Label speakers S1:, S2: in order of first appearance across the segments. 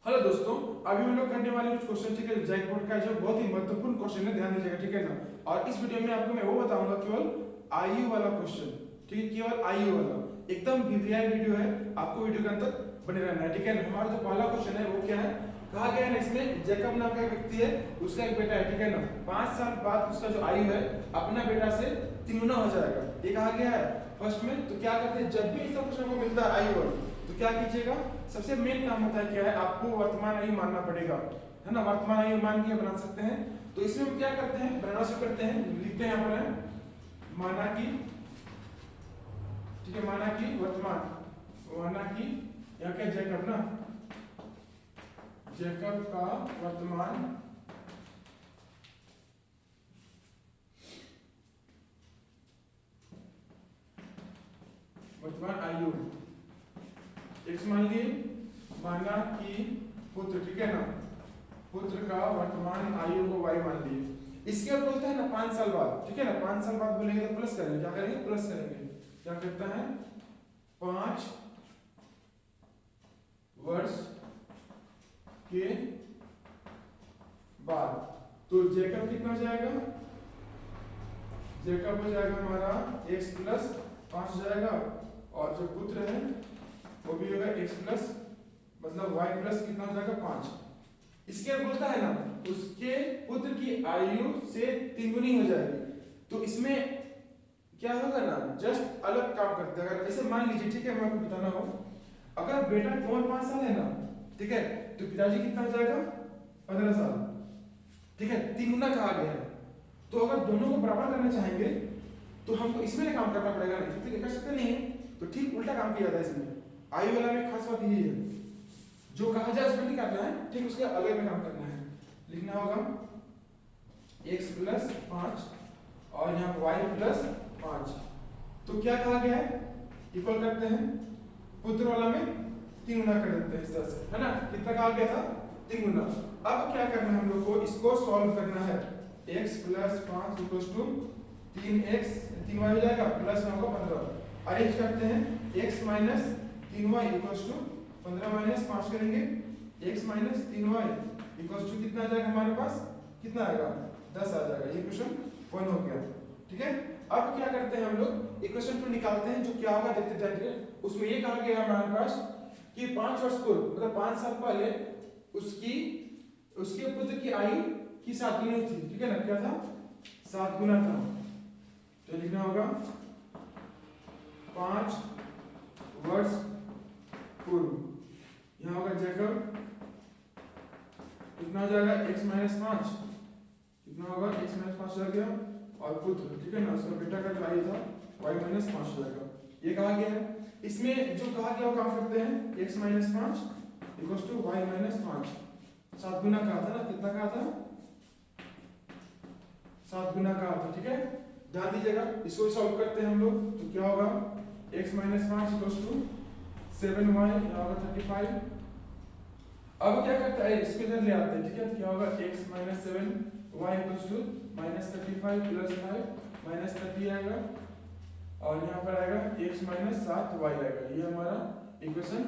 S1: Hello दोस्तों, अभी हम लोग करने वाले कुछ क्वेश्चन ठीक है जैकपॉट का जो बहुत ही महत्वपूर्ण क्वेश्चन है, ध्यान दीजिएगा ठीक है ना। और इस वीडियो में आपको मैं वो बताऊंगा केवल आयु वाला क्वेश्चन, ठीक है, केवल आयु वाला एकदम वीवीआई वीडियो है। आपको वीडियो के अंत तक बने रहना है ठीक है ना। हमारा जो पहला क्वेश्चन है वो क्या है, कहा गया है ना इसमें जैकब नाम का एक व्यक्ति है, उसका एक बेटा है ठीक है ना। 5 साल बाद उसका जो आयु है अपना बेटा से तिगुना हो जाएगा, ये कहा गया है फर्स्ट में। तो क्या करते हैं, जब भी ऐसा क्वेश्चन को मिलता है आयु वाला, तो क्या कीजिएगा, सबसे मेन काम होता है क्या है, आपको वर्तमान आयु मानना पड़ेगा, है ना। वर्तमान आयु मान के बना सकते हैं। तो इसमें हम क्या करते हैं, बनाना शुरू करते हैं, लिखते हैं यहाँ पर है माना कि, ठीक है, माना कि वर्तमान, माना कि यहाँ क्या जैकब ना, जैकब का वर्तमान आयु एक्स मान लिए, माना कि पुत्र, ठीक है ना, पुत्र का वर्तमान आयु को y मान लिए। इसके बाद बोलता है ना 5 साल बाद, ठीक है ना, 5 साल बाद बोलेंगे तो प्लस करेंगे, क्या करेंगे, प्लस करेंगे। क्या कहता है, 5 वर्ष के बाद। तो जैकब कितना हो जाएगा, जैकब हो जाएगा हमारा x प्लस 5 हो जाएगा, और जो पुत्र है वो भी होगा x प्लस, मतलब y प्लस कितना हो जाएगा 5। इसके बोलता है ना उसके पुत्र की आयु से तिगुनी हो जाएगी। तो इसमें क्या होगा ना, जस्ट अलग काम करते हैं। अगर ऐसे मान लीजिए, ठीक है, मैं आपको बताना हो, अगर बेटा केवल 5 साल है ना, ठीक है, तो पिताजी कितना हो जाएगा 15 साल, ठीक है, तिगुना कहा गया है। तो अगर दोनों को बराबर करना चाहेंगे तो हमको इसमें काम करना पड़ेगा, नहीं ठीक है, कर सकते नहीं है, तो ठीक उल्टा काम किया जाता है इसमें। आयु वाला में खास बात यही है, जो कहा जाए उसमें नहीं करना है, ठीक, उसके अगले में काम करना है। लिखना होगा x प्लस 5 और यहाँ y प्लस 5। तो क्या कहा गया है, इक्वल करते हैं, पुत्र वाला में 3 गुना कर देते हैं इस तरह से, है ना। कितना कहा गया था, 3 गुना। अब क्या करना है हम लोग को, इसको सॉल्व करना है। x plus 5 equals to 3x 3y हो जाएगा, प्लस में होगा 15। अरेंज करते हैं, x minus 3y equals to 15 minus 5 करेंगे, x minus 3y equals to कितना आ जाएगा हमारे पास, कितना आएगा 10 आ जाएगा। ये क्वेश्चन 1 हो गया, ठीक है। अब क्या करते हैं हम लोग, इक्वेशन 2 निकालते हैं, जो क्या होगा देखते जाइए। उसमें ये कहा गया हमारे पास कि 5 वर्ष पूर्व, मतलब 5 साल पहले उसके पुत्र की आयु की 7 गुना थी, ठीक है ना, क्या था, 7 गुना था। तो लिखना होगा 5 वर्ष पूर्व, यहाँ होगा जैकब, कितना हो जाएगा x माइनस 5, कितना होगा x माइनस 5 हो गया, और पुत्र, ठीक है ना, उसका बेटा का जो आयु था y माइनस 5 हो जाएगा। ये कहा गया है। इसमें जो कहा गया वो काम करते हैं, x minus 5 equals to y minus 5। 7 गुना कहा था ना, कितना कहा था, 7 गुना कहा था, ठीक है, ध्यान दीजिएगा। इसको सॉल्व करते हैं हम लोग, तो क्या होगा, x minus 5 equals to 7y, यहाँ होगा 35। अब क्या करता है, इसके इधर ले आते हैं, ठीक है, तो क्या होगा x minus 7y equals to minus 35 plus 5 minus 30 आएगा, और यहाँ पर आएगा x माइनस 7y आएगा। ये हमारा इक्वेशन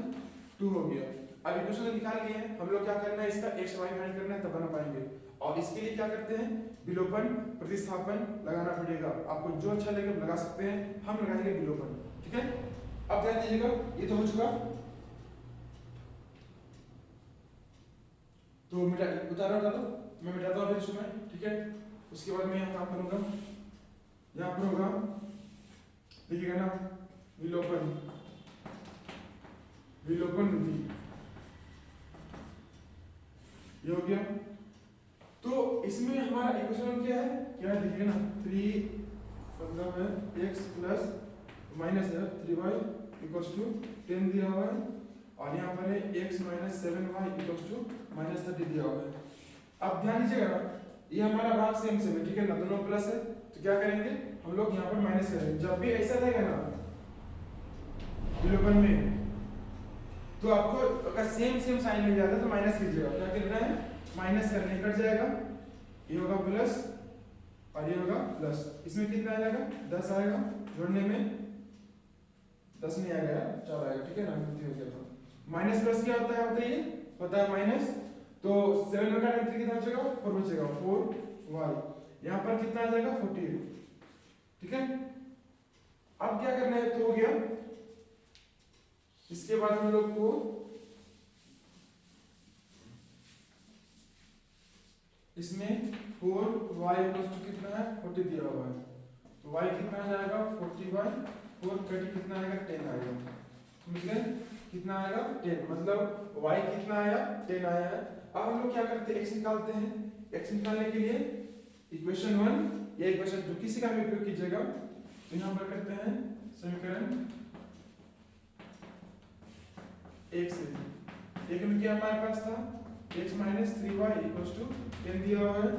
S1: 2 हो गया। अब इक्वेशन तो निकाल लिए हैं, हम लोग क्या करना है, इसका x y फाइंड करना है, तब बना पाएंगे। और इसके लिए क्या करते हैं, विलोपन प्रतिस्थापन लगाना पड़ेगा। आपको जो अच्छा लगे लगा सकते हैं, हम लगाएंगे विलोपन, ठीक है। अब ध्यान दीजिएगा, ये तो हो चुका, तो उतारो, मैं मिटाता हूँ फिर इसमें, ठीक है। उसके बाद मैं यहाँ काम करूँगा, यहाँ पर होगा, देखिएगा ना, विलोपन, विलोपन विधि, ये हो गया। तो इसमें हमारा इक्वेशन क्या है, देखिए ना, 3 मतलब है x plus minus 3y equals to 10 दिया हुआ है, और यहाँ पर है x minus 7y equals to minus 30 दिया हुआ है। अब ध्यान दीजिएगा, ये हमारा भाग सेम सेम है, ठीक है ना, दोनों प्लस है, तो क्या करेंगे हम लोग यहाँ पर माइनस करेंगे। जब भी ऐसा रहेगा ना विलोपन में, तो आपको अगर सेम सेम साइन मिल जाता है तो माइनस कीजिएगा। क्या करना है, माइनस करने कट जाएगा, ये होगा प्लस और ये होगा प्लस। इसमें कितना आ जाएगा, 10 आएगा, जोड़ने में 10 नहीं आएगा, 4 आएगा, ठीक है ना, गलती हो गया था। माइनस प्लस क्या होता है बताइए, होता है माइनस, तो 7 में काटेंगे 3 कितना बचेगा 4 बचेगा 4y। यहाँ पर कितना आ जाएगा 48, ठीक है। अब क्या करना है, तो हो गया। इसके बाद हम लोग को इसमें 4y कितना है 40 दिया हुआ है, तो y कितना आ जाएगा 40/4, 30 कितना आएगा 10 आएगा, समझ गए कितना आएगा 10, मतलब y कितना आया 10 आया है। अब हम लोग क्या करते हैं, x निकालते हैं। x निकालने के लिए इक्वेशन 1 या इक्वेशन 2 किसी का भी उपयोग कीजिएगा। तो यहाँ पर करते हैं समीकरण 1 से, एक में क्या हमारे पास था x minus 3y equals to 10 दिया हुआ है,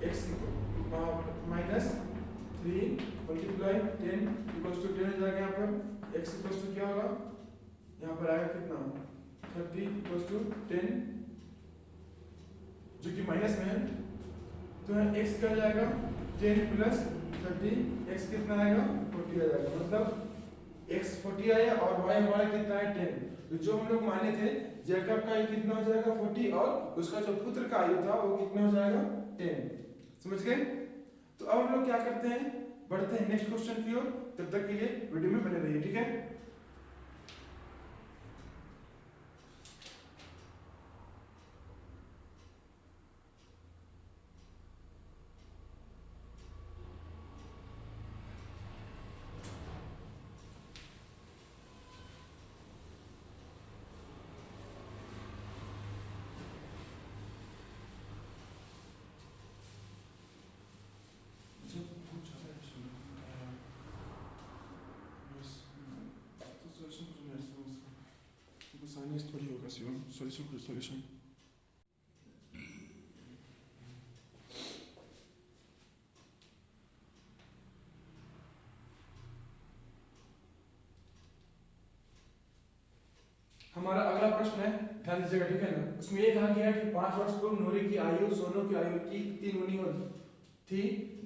S1: x minus 3 multiply 10 equals to 10 हो जाएगा। यहाँ पर x इक्वल्स टू क्या होगा, यहाँ पर आएगा कितना 30 इक्वल्स टू 10, जो कि माइनस में है, तो x क्या जाएगा 10 प्लस 30, x कितना आएगा 40 आ जाएगा, मतलब x 40 आया और y हमारा कितना है 10। तो जो हम लोग माने थे जैकब का आयु कितना हो जाएगा 40 और उसका जो पुत्र का आयु था वो कितना हो जाएगा 10, समझ गए। तो अब हम लोग क्या करते हैं, बढ़ते हैं नेक्स्ट क्वेश्चन की ओर, तब तक के लिए वीडियो में बने रहिए, ठीक है। थोड़ी होगा सॉल्यूशन। हमारा अगला प्रश्न है, ध्यान दीजिएगा, ठीक है ना। उसमें ये कहा गया है कि 5 वर्ष पूर्व नूरी की आयु सोनू की आयु की 3 गुनी थी,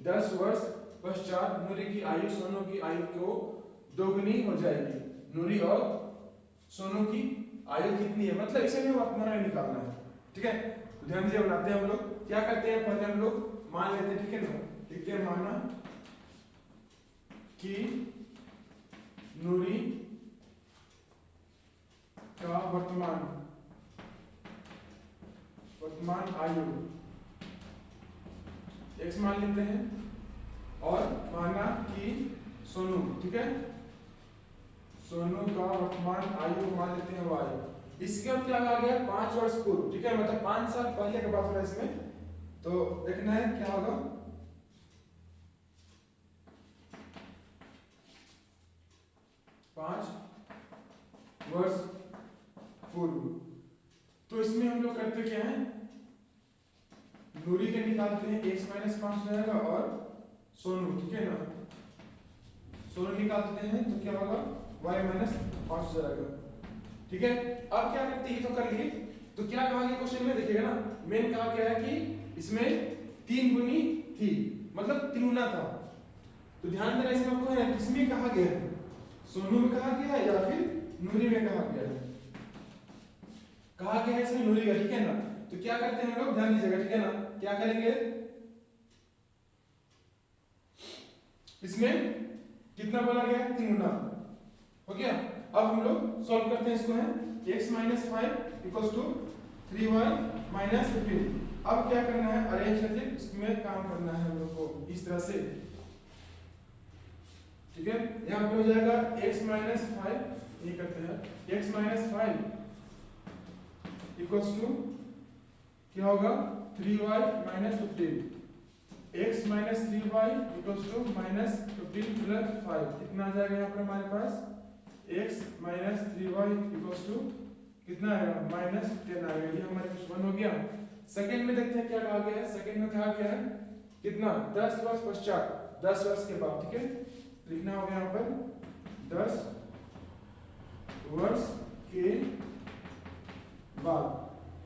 S1: 10 वर्ष पश्चात नूरी की आयु सोनू की आयु को 2 गुनी हो जाएगी। नूरी और सोनू की आयु कितनी है, मतलब इसे भी हमारा निकालना है, ठीक है। तो ध्यान दीजिए, बनाते हैं हम लोग क्या करते हैं, पहले हम लोग मान लेते हैं, ठीक है ना। लिखते हैं माना कि नूरी का वर्तमान आयु x मान लेते हैं, और माना कि सोनू, ठीक है, सोनू का वर्तमान आयु मान लेते हैं y। इसके अब क्या कहा गया 5 वर्ष पूर्व, ठीक है, मतलब 5 साल पहले की बात हो रहा है इसमें। तो देखना है क्या होगा, 5 वर्ष पूर्व। तो इसमें हम लोग करते क्या है, नूरी के निकालते हैं, x माइनस 5 जाएगा, और सोनू, ठीक है ना, सोनू निकालते हैं तो क्या होगा y माइनस 5 जाएगा, ठीक है। अब क्या करते हैं, तो कर लिए। तो क्या कहा गया क्वेश्चन में, देखिएगा ना, मेन कहा गया है कि इसमें 3 गुनी थी, मतलब 3 गुना था। तो ध्यान देना इसमें आपको है, किसमें कहा गया है, सोनू में कहा गया है या फिर नूरी में कहा गया है, कहा गया है इसमें नूरी का, ठीक है ना। तो क्या करते हैं हम लोग, ध्यान दीजिएगा, ठीक है ना, क्या करेंगे, इसमें कितना बोला गया 3 गुना हो गया। अब हम लोग सॉल्व करते हैं इसको, है x minus 5 equals to 3y minus 15। अब क्या करना है, अरेंज करके इसमें काम करना है हम लोग को इस तरह से, ठीक है। यहाँ पे हो जाएगा x माइनस 5, ये करते हैं x माइनस 5 इक्वल्स टू क्या होगा 3y minus 15, x minus 3y equals to minus 15 plus 5, कितना आ जाएगा यहाँ पर हमारे पास x minus 3y equals to कितना आएगा माइनस 10 आएगा। ये हमारे पास 1 हो गया। सेकंड में देखते हैं क्या कहा गया है, सेकंड में कहा गया है कितना 10 वर्ष पश्चात, 10 वर्ष के बाद, ठीक है, लिखना होगा यहाँ पर 10 वर्ष के बाद।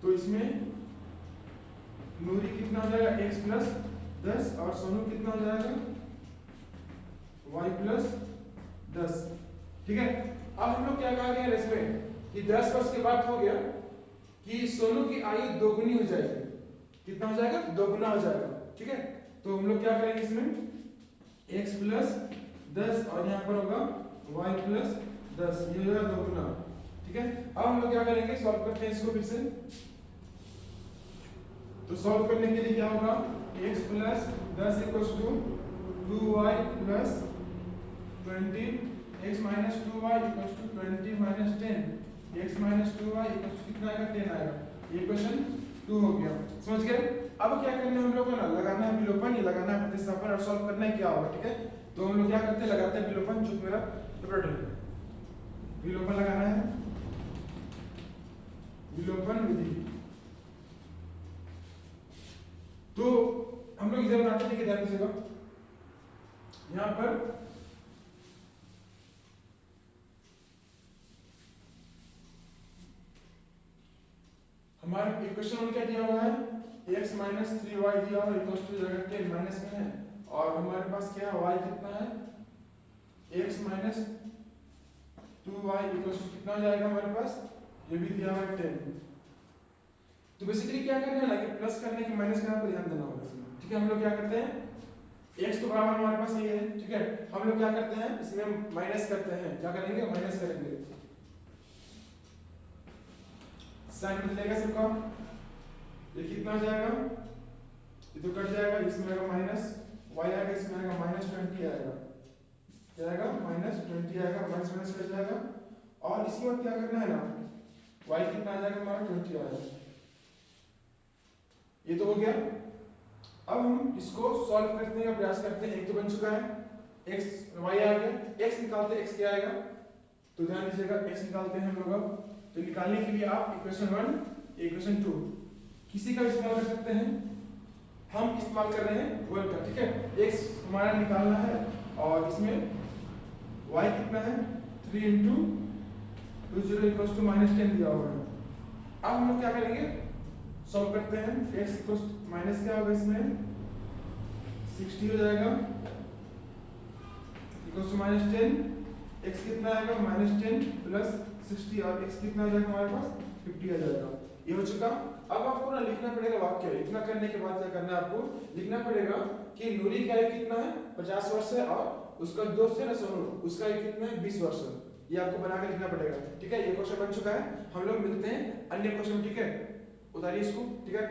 S1: तो इसमें नूरी कितना हो जाएगा x प्लस 10 और सोनू कितना हो जाएगा y प्लस 10, ठीक है। अब हम लोग क्या कहा गया इसमें कि 10 वर्ष के बाद हो गया, कि सोनू की आयु दोगुनी हो जाएगी। कितना हो जाएगा? दोगुना हो जाएगा। ठीक है, तो हम लोग क्या करेंगे इसमें x प्लस 10 और यहाँ पर होगा y प्लस 10, ये हो जाएगा दोगुना। ठीक है, अब हम लोग क्या करेंगे, सॉल्व करते हैं इसको फिर से। तो सॉल्व करने के लिए क्या होगा, x plus 10 equals to 2y plus 20, x minus 2y equals to 20 minus 10, x minus 2y equals to कितना आएगा? 10 आएगा। ये क्वेश्चन 2 हो गया, समझ गए? अब क्या करना है हम लोग को ना, लगाना है विलोपन, ये लगाना है प्रतिस्थापन और सॉल्व करना है क्या होगा। ठीक है, तो हम लोग क्या करते हैं, लगाते हैं विलोपन, जो मेरा पेपर विलोपन लगाना है, विलोपन विधि। तो हम लोग इधर बनाते हैं, ध्यान दीजिएगा, यहाँ पर हमारा इक्वेशन क्या दिया हुआ है, x माइनस 3y दिया हुआ इक्वल्स टू जगह 10 माइनस में है, और हमारे पास क्या है, y कितना है, x minus 2y equals to कितना हो जाएगा हमारे पास, ये भी दिया हुआ है 10। तो बेसिकली क्या करना है ना, कि प्लस करने की माइनस करने पर ध्यान देना होगा इसमें। ठीक है, हम लोग क्या करते हैं, x तो बराबर हमारे पास ये है। ठीक है, हम लोग क्या करते हैं, इसमें माइनस करते हैं, क्या करेंगे, माइनस करेंगे, साइन बदलेगा सबका, ये कितना हो जाएगा, ये तो कट जाएगा, इसमें आएगा माइनस y आएगा, इसमें आएगा माइनस 20 आएगा, क्या आएगा, माइनस 20 आएगा, माइनस माइनस कट जाएगा, और इसके बाद क्या करना है ना, y कितना आ जाएगा हमारा 20 आएगा। ये तो हो गया। अब हम इसको सॉल्व करने का प्रयास करते हैं। एक तो बन चुका है, x y आ गया, x निकालते हैं, x क्या आएगा, तो ध्यान दीजिएगा, x निकालते हैं हम लोग। अब तो निकालने के लिए आप इक्वेशन 1 इक्वेशन 2 किसी का इस्तेमाल कर सकते हैं, हम इस्तेमाल कर रहे हैं 1 का। ठीक है, x हमारा निकालना है, और इसमें y कितना है, 3 इंटू 20 इक्वल्स टू माइनस 10 दिया हुआ है। अब हम लोग क्या करेंगे, सॉल्व करते हैं, x इक्वल्स माइनस क्या होगा, इसमें 60 हो जाएगा इक्वल्स टू माइनस 10, x कितना आएगा, माइनस 10 प्लस 60, और x कितना आ जाएगा हमारे पास, 50 आ जाएगा। ये हो चुका। अब आपको ना लिखना पड़ेगा वाक्य। इतना करने के बाद क्या करना है, आपको लिखना पड़ेगा कि नूरी का आयु कितना है, 50 वर्ष है, और उसका दोस्त है ना सोनू, उसका आयु कितना है, 20 वर्ष है। ये आपको बना के लिखना पड़ेगा। ठीक है, ये क्वेश्चन बन चुका है। हम लोग मिलते हैं अन्य क्वेश्चन। ठीक है, उतारिए इसको। ठीक है।